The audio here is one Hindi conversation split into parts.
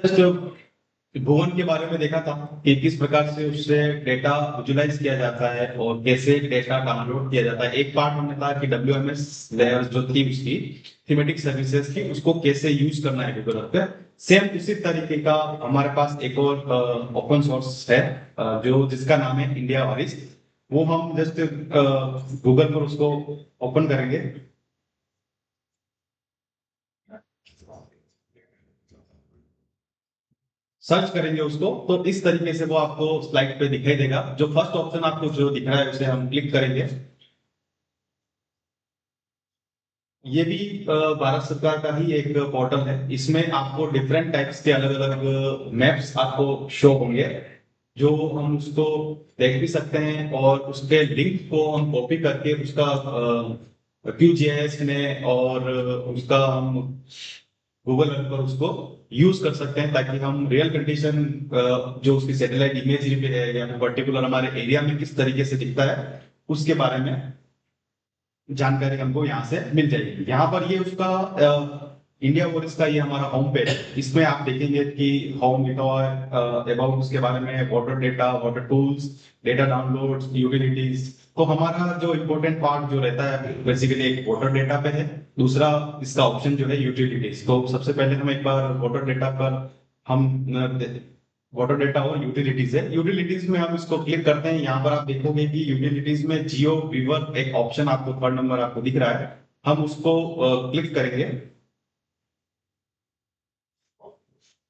जस्ट भुवन के बारे में देखा था कि किस प्रकार से उससे डेटा विजुलाइज किया जाता है और कैसे डेटा डाउनलोड किया जाता है। एक पार्ट हमने था कि WMS लेयर जो थी उसकी थीमेटिक सर्विसेज की, उसको कैसे यूज करना है गूगल पे। सेम उसी तरीके का हमारे पास एक और ओपन सोर्स है, जो जिसका नाम है इंडिया वारिस। वो हम जस्ट गूगल पर उसको ओपन करेंगे। सर्च करेंगे उसको तो इस तरीके से वो आपको स्लाइड पे दिखाई देगा। जो फर्स्ट ऑप्शन आपको जो दिख रहा है उसे हम क्लिक करेंगे। ये भी भारत सरकार का ही एक पोर्टल है। इसमें आपको डिफरेंट टाइप्स के अलग अलग मैप्स आपको शो होंगे, जो हम उसको देख भी सकते हैं और उसके लिंक को हम कॉपी करके उसका QGIS में और उसका हम गूगल अर्थ पर उसको यूज कर सकते हैं, ताकि हम रियल कंडीशन जो उसकी सैटेलाइट इमेजरी पे है या पर्टिकुलर हमारे एरिया में किस तरीके से दिखता है उसके बारे में जानकारी हमको यहाँ से मिल जाएगी। यहाँ पर ये उसका इंडिया वॉरिस का ये हमारा होम पेज है। इसमें आप देखेंगे कि होम लिखा हुआ है, अबाउट उसके बारे में, water data, water tools, data downloads, utilities. तो हमारा जो इम्पोर्टेंट पार्ट जो रहता है बेसिकली एक वाटर डेटा पे है। दूसरा इसका ऑप्शन जो है यूटिलिटीज। तो सबसे पहले हम एक बार वाटर डेटा पर हम वाटर डेटा और यूटिलिटीज है। यूटिलिटीज में हम इसको क्लिक करते हैं। यहाँ पर आप देखोगे कि यूटिलिटीज में जियो वीवर एक ऑप्शन आपको थर्ड नंबर आपको दिख रहा है। हम उसको क्लिक करेंगे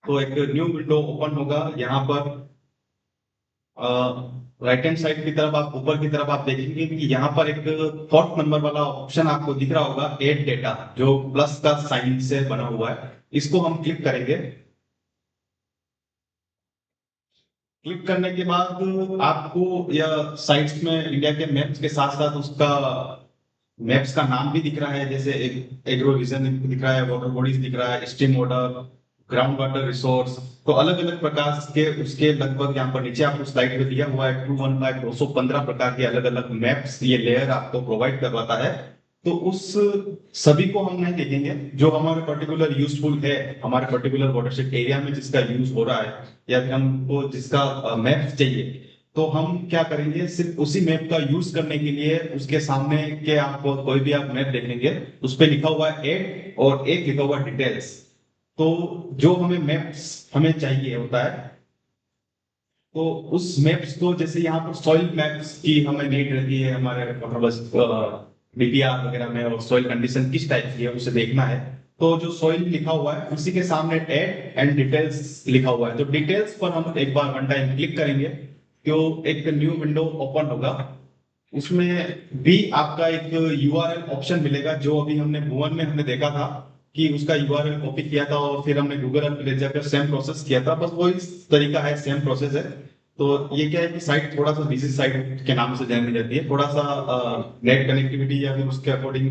तो एक न्यू विंडो ओपन होगा। यहाँ पर राइट हैंड साइड की तरफ आप ऊपर की तरफ आप देखेंगे कि यहाँ पर एक फोर्थ नंबर वाला ऑप्शन आपको दिख रहा होगा, एड डेटा, जो प्लस का साइन से बना हुआ है। इसको हम क्लिक करेंगे। क्लिक करने के बाद आपको यह साइट्स में इंडिया के मैप्स के साथ साथ उसका मैप्स का नाम भी दिख रहा है। जैसे एग्रो रीजन दिख रहा है, वाटर बॉडीज दिख रहा है, stream water, ground water resource. तो अलग अलग प्रकार के उसके लगभग यहाँ पर नीचे आपको स्लाइड पे दिया हुआ है 215 215 प्रकार के अलग अलग मैप्स ये लेयर आपको प्रोवाइड करवाता है। तो उस सभी को हम नहीं देखेंगे। जो हमारे पर्टिकुलर यूजफुल है हमारे पर्टिकुलर वाटरशेड एरिया में जिसका यूज हो रहा है या फिर हमको जिसका मैप चाहिए, तो हम क्या करेंगे, सिर्फ उसी मैप का यूज करने के लिए उसके सामने के आप कोई भी आप मैप देखेंगे उस पे लिखा हुआ है एड और एक लिखा हुआ डिटेल्स। तो जो हमें मैप्स हमें चाहिए होता है, तो उस मैप्स को जैसे यहाँ पर सॉइल मैप्स की हमें नीड रहती है हमारे बस DPR वगैरह में, और सॉइल कंडीशन किस टाइप की है उसे देखना है। तो जो सॉइल लिखा हुआ है उसी के सामने एड एंड डिटेल्स लिखा हुआ है। तो डिटेल्स पर हम एक बार वन टाइम क्लिक करेंगे तो एक न्यू विंडो ओपन होगा। उसमें भी आपका एक URL ऑप्शन मिलेगा, जो अभी हमने भुवन में हमने देखा था कि उसका URL कॉपी किया था और फिर हमने गूगल अर्थ पे ले जाकर सेम प्रोसेस किया था। बस वो इस तरीका है, सेम प्रोसेस है। तो ये क्या है कि साइट थोड़ा सा बिजी साइट के नाम से जानी जाती है। थोड़ा सा नेट कनेक्टिविटी या फिर उसके अकॉर्डिंग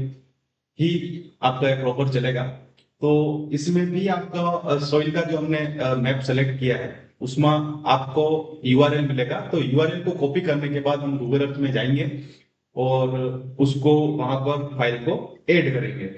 ही आपका प्रॉपर चलेगा। तो इसमें भी आपका सॉइल का जो हमने मैप सेलेक्ट किया है उसमें आपको URL मिलेगा। तो URL को कॉपी करने के बाद हम गूगल अर्थ में जाएंगे और उसको वहां पर फाइल को ऐड करेंगे।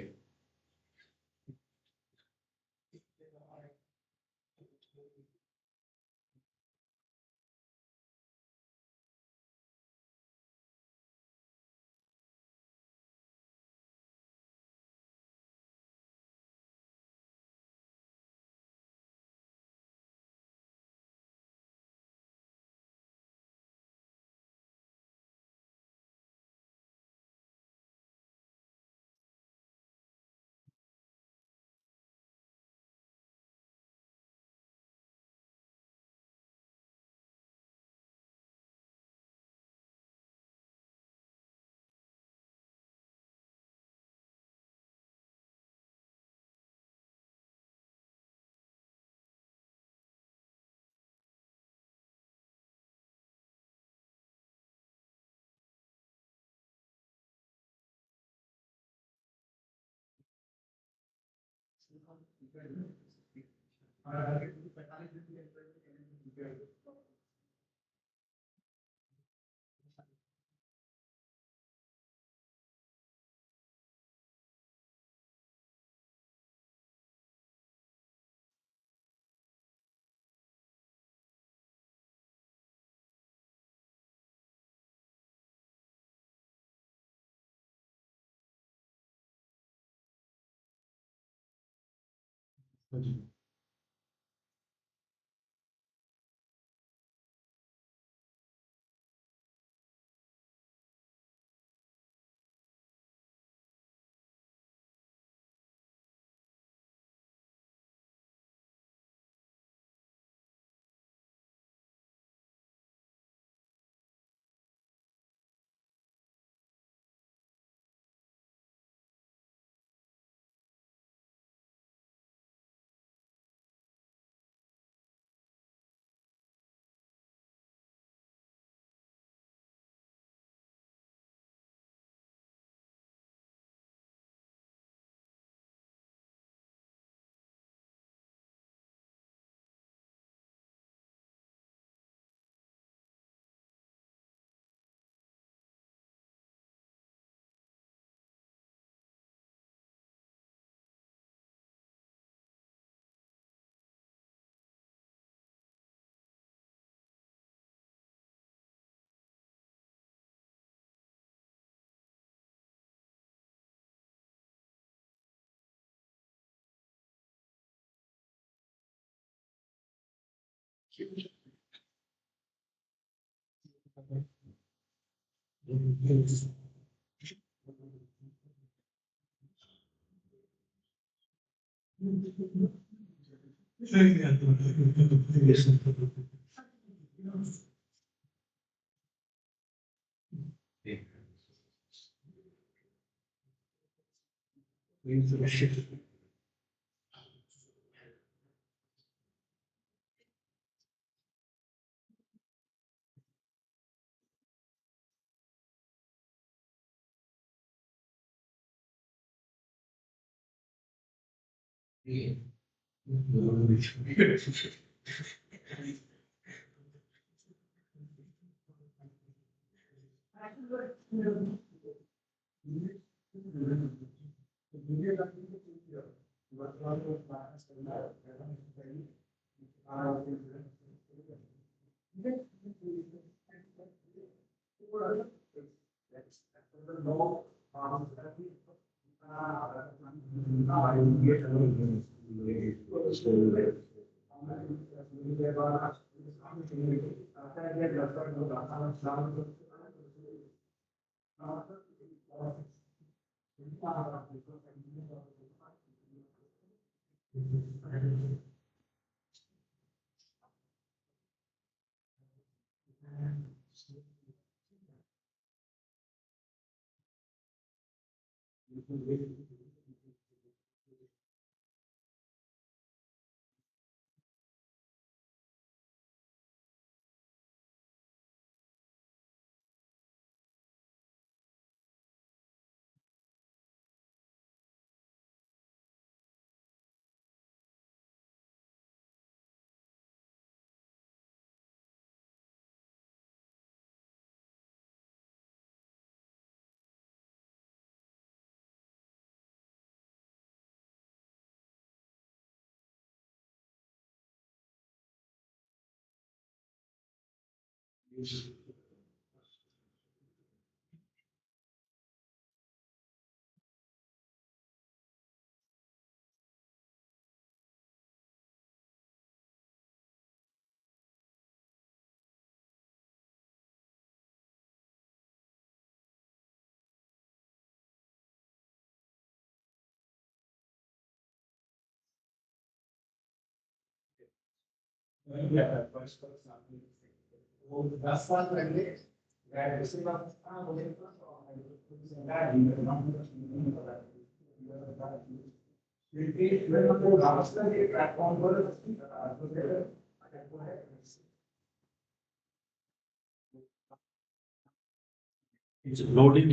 लोडिंग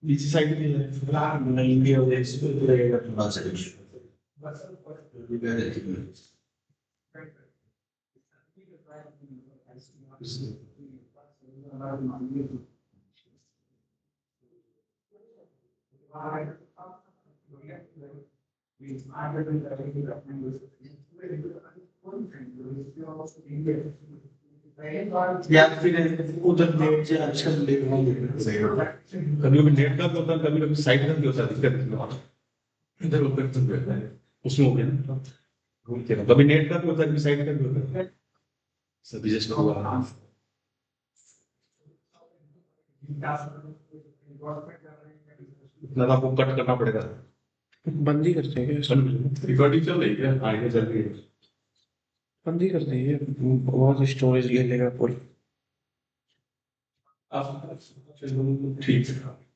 पीछे साइड में या फिर उधर नेट से अच्छा कभी कभी नेट का भी होता है, कभी कभी साइट का भी होता है, दिक्कत नहीं होता, इधर ऊपर तो रहता है। उसमें हो गया ना। कभी नेट का भी होता है, कभी साइड का भी होता है, सभी जस्ट हुआ। इतना तो आपको कट करना पड़ेगा। बंद ही करते हैं क्या? रिकॉर्डिंग चल रही है क्या? हाँ, ये चल रही है। बंद ही कर देंगे, बहुत स्टोरेज ले लेगा पूरी। आप ठीक है।